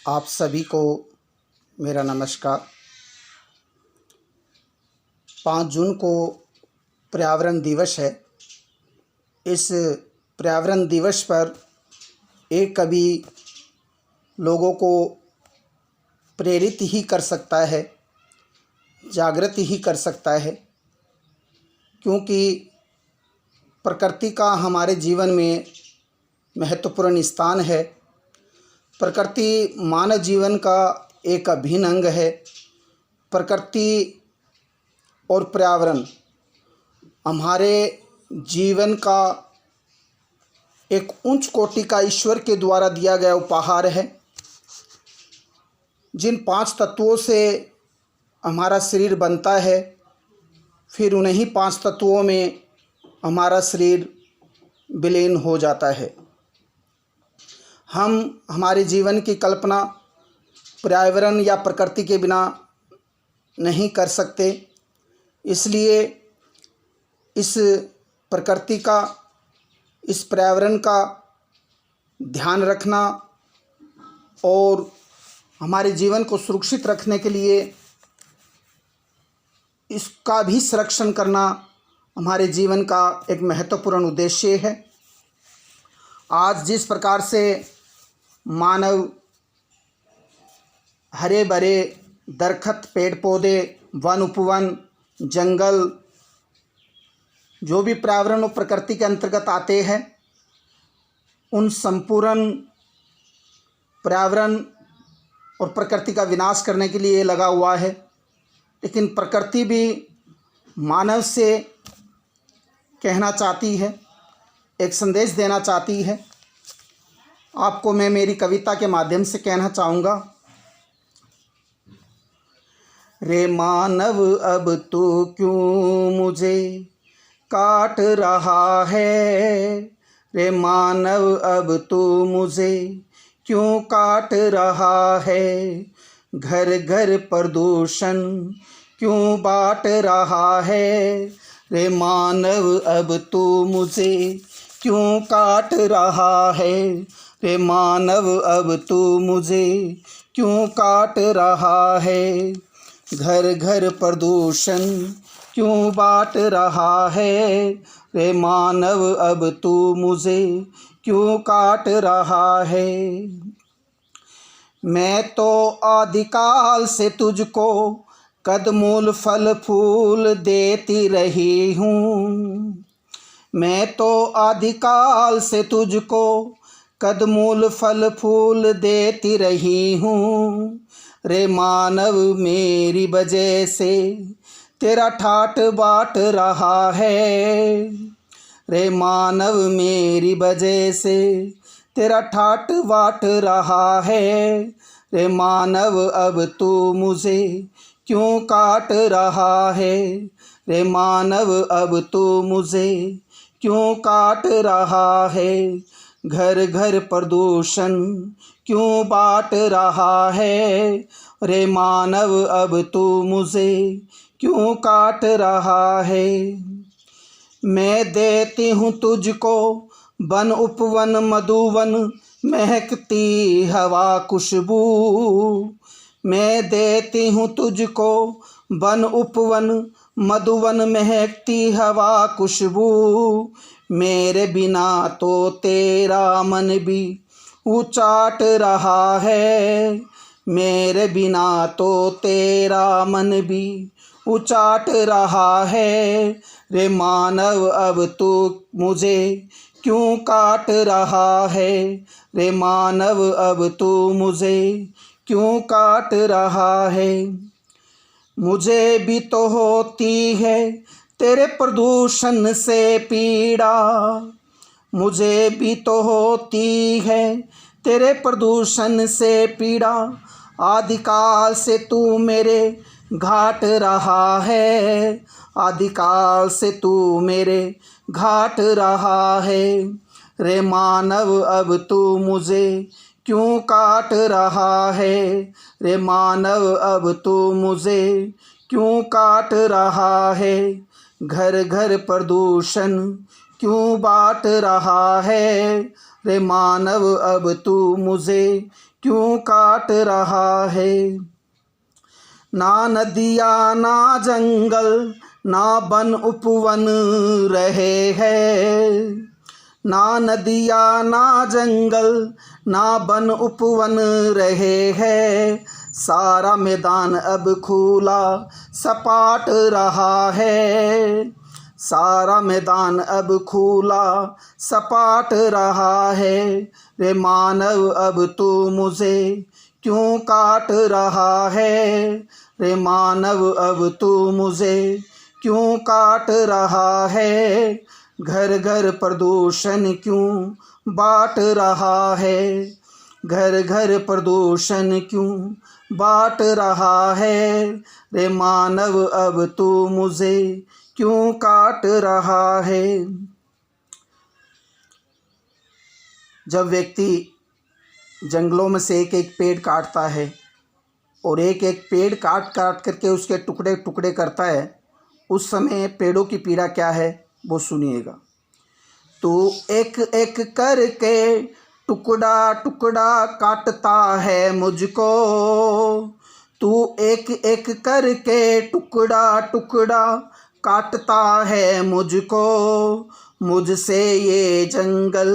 आप सभी को मेरा नमस्कार। 5 जून को पर्यावरण दिवस है। इस पर्यावरण दिवस पर एक कवि लोगों को प्रेरित ही कर सकता है, जागृत ही कर सकता है, क्योंकि प्रकृति का हमारे जीवन में महत्वपूर्ण स्थान है। प्रकृति मानव जीवन का एक अभिन्न अंग है। प्रकृति और पर्यावरण हमारे जीवन का एक उच्च कोटि का ईश्वर के द्वारा दिया गया उपहार है। जिन 5 तत्वों से हमारा शरीर बनता है, फिर उन्हीं 5 तत्वों में हमारा शरीर विलीन हो जाता है। हम हमारे जीवन की कल्पना पर्यावरण या प्रकृति के बिना नहीं कर सकते। इसलिए इस प्रकृति का, इस पर्यावरण का ध्यान रखना और हमारे जीवन को सुरक्षित रखने के लिए इसका भी संरक्षण करना हमारे जीवन का एक महत्वपूर्ण उद्देश्य है। आज जिस प्रकार से मानव हरे भरे दरख्त, पेड़ पौधे, वन उपवन, जंगल, जो भी पर्यावरण और प्रकृति के अंतर्गत आते हैं, उन संपूर्ण पर्यावरण और प्रकृति का विनाश करने के लिए लगा हुआ है। लेकिन प्रकृति भी मानव से कहना चाहती है, एक संदेश देना चाहती है। आपको मैं मेरी कविता के माध्यम से कहना चाहूँगा। रे मानव अब तू क्यों मुझे काट रहा है, रे मानव अब तू मुझे क्यों काट रहा है, घर घर प्रदूषण क्यों बांट रहा है, रे मानव अब तू मुझे क्यों काट रहा है, रे मानव अब तू मुझे क्यों काट रहा है, घर घर प्रदूषण क्यों बांट रहा है, रे मानव अब तू मुझे क्यों काट रहा है। मैं तो आदिकाल से तुझको कदमूल फल फूल देती रही हूँ, मैं तो आदिकाल से तुझको कदमूल फल फूल देती रही हूँ, रे मानव मेरी वजह से तेरा ठाट बाट रहा है, रे मानव मेरी वजह से तेरा ठाट बाट रहा है, रे मानव अब तू मुझे क्यों काट रहा है, रे मानव अब तू मुझे क्यों काट रहा है, घर घर प्रदूषण क्यों बांट रहा है, रे मानव अब तू मुझे क्यों काट रहा है। मैं देती हूँ तुझको वन उपवन मधुवन महकती हवा खुशबू, मैं देती हूँ तुझको वन उपवन मधुवन महकती हवा खुशबू, मेरे बिना तो तेरा मन भी उचाट रहा है, मेरे बिना तो तेरा मन भी उचाट रहा है, रे मानव अब तू मुझे क्यों काट रहा है, रे मानव अब तू मुझे क्यों काट रहा है। मुझे भी तो होती है तेरे प्रदूषण से पीड़ा, मुझे भी तो होती है तेरे प्रदूषण से पीड़ा, आदिकाल से तू मेरे घाट रहा है, आदिकाल से तू मेरे घाट रहा है, रे मानव अब तू मुझे क्यों काट रहा है, रे मानव अब तू मुझे क्यों काट रहा है, घर घर प्रदूषण क्यों बांट रहा है, रे मानव अब तू मुझे क्यों काट रहा है। ना नदियाँ ना जंगल ना वन उपवन रहे हैं, ना नदियाँ ना जंगल ना वन उपवन रहे हैं, सारा मैदान अब खुला सपाट रहा है, सारा मैदान अब खुला सपाट रहा है। रे मानव अब तू मुझे क्यों काट रहा है, रे मानव अब तू मुझे क्यों काट रहा है। घर घर प्रदूषण क्यों बांट रहा है, घर घर प्रदूषण क्यों बांट रहा है। रे मानव अब तू मुझे क्यों काट रहा है। जब व्यक्ति जंगलों में से एक एक पेड़ काटता है और एक एक पेड़ काट काट करके उसके टुकड़े टुकड़े करता है, उस समय पेड़ों की पीड़ा क्या है वो सुनिएगा। तू एक एक करके टुकड़ा टुकड़ा काटता है मुझको, तू एक एक करके टुकड़ा टुकड़ा काटता है मुझको। मुझसे ये जंगल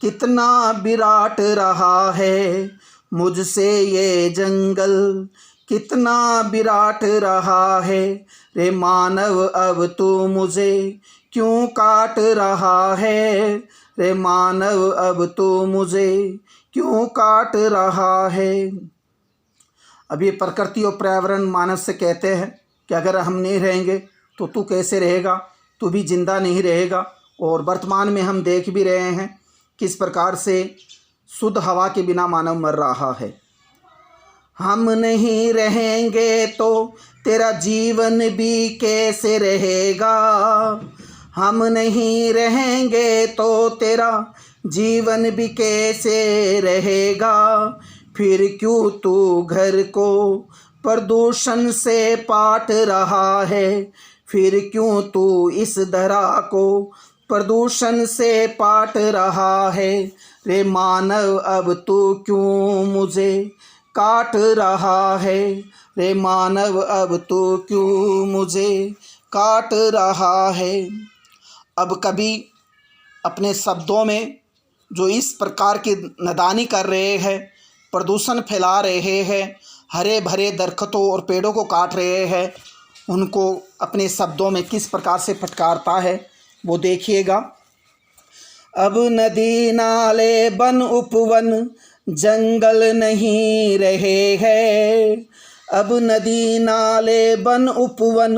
कितना विराट रहा है, मुझसे ये जंगल कितना विराट रहा है। रे मानव अब तू मुझे क्यों काट रहा है, रे मानव अब तू मुझे क्यों काट रहा है। अब ये प्रकृति और पर्यावरण मानव से कहते हैं कि अगर हम नहीं रहेंगे तो तू कैसे रहेगा, तू भी जिंदा नहीं रहेगा। और वर्तमान में हम देख भी रहे हैं किस प्रकार से शुद्ध हवा के बिना मानव मर रहा है। हम नहीं रहेंगे तो तेरा जीवन भी कैसे रहेगा, हम नहीं रहेंगे तो तेरा जीवन भी कैसे रहेगा। फिर क्यों तू घर को प्रदूषण से पाट रहा है, फिर क्यों तू इस धरा को प्रदूषण से पाट रहा है। रे मानव अब तू क्यों मुझे काट रहा है, रे मानव अब तू क्यों मुझे काट रहा है। अब कभी अपने शब्दों में जो इस प्रकार की नादानी कर रहे हैं, प्रदूषण फैला रहे हैं, हरे भरे दरख्तों और पेड़ों को काट रहे हैं, उनको अपने शब्दों में किस प्रकार से फटकारता है वो देखिएगा। अब नदी नाले वन उपवन जंगल नहीं रहे हैं, अब नदी नाले वन उपवन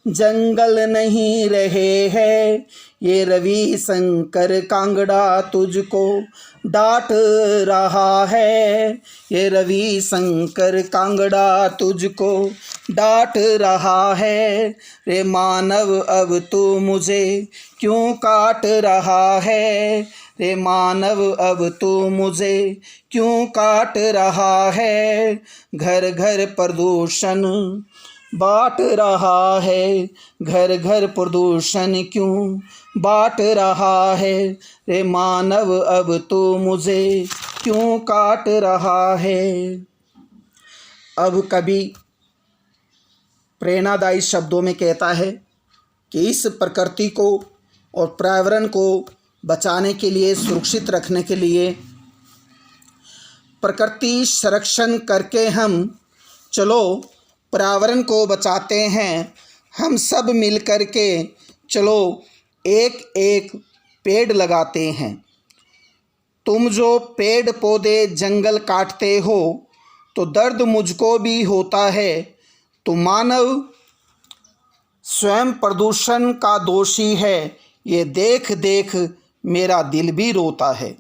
जंगल नहीं रहे हैं। ये रवि शंकर कांगड़ा तुझको डांट रहा है, ये रवि शंकर कांगड़ा तुझको डांट रहा है। रे मानव अब तू मुझे क्यों काट रहा है, रे मानव अब तू मुझे क्यों काट रहा है। घर घर प्रदूषण बांट रहा है, घर घर प्रदूषण क्यों बांट रहा है। रे मानव अब तू मुझे क्यों काट रहा है। अब कभी प्रेरणादायी शब्दों में कहता है कि इस प्रकृति को और पर्यावरण को बचाने के लिए, सुरक्षित रखने के लिए, प्रकृति संरक्षण करके हम चलो पर्यावरण को बचाते हैं। हम सब मिल कर के चलो एक एक पेड़ लगाते हैं। तुम जो पेड़ पौधे जंगल काटते हो तो दर्द मुझको भी होता है, तो मानव स्वयं प्रदूषण का दोषी है, ये देख देख मेरा दिल भी रोता है।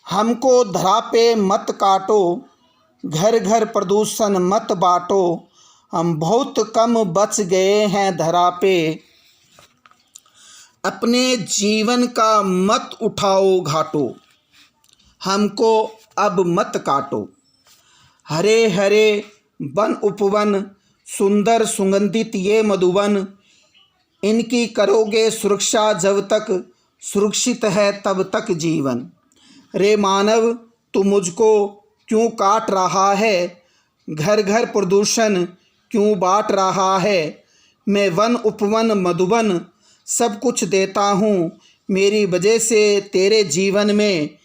हमको धरा पे मत काटो, घर घर प्रदूषण मत बांटो, हम बहुत कम बच गए हैं धरा पे, अपने जीवन का मत उठाओ घाटो, हमको अब मत काटो। हरे हरे वन उपवन, सुंदर सुगंधित ये मधुवन, इनकी करोगे सुरक्षा जब तक सुरक्षित है तब तक जीवन। रे मानव तू मुझको क्यों काट रहा है, घर घर प्रदूषण क्यों बांट रहा है। मैं वन उपवन मधुबन सब कुछ देता हूँ, मेरी वजह से तेरे जीवन में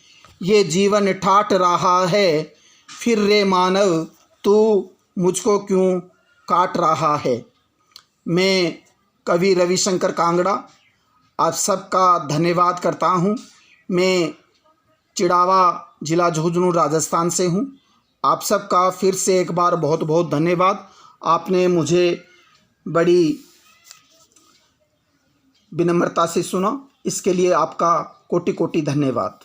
ये जीवन ठाट रहा है। फिर रे मानव तू मुझको क्यों काट रहा है। मैं कवि रविशंकर कांगड़ा आप सबका धन्यवाद करता हूँ। मैं चिड़ावा ज़िला झुंझुनू राजस्थान से हूँ। आप सबका फिर से एक बार बहुत बहुत धन्यवाद। आपने मुझे बड़ी विनम्रता से सुना, इसके लिए आपका कोटि कोटि धन्यवाद।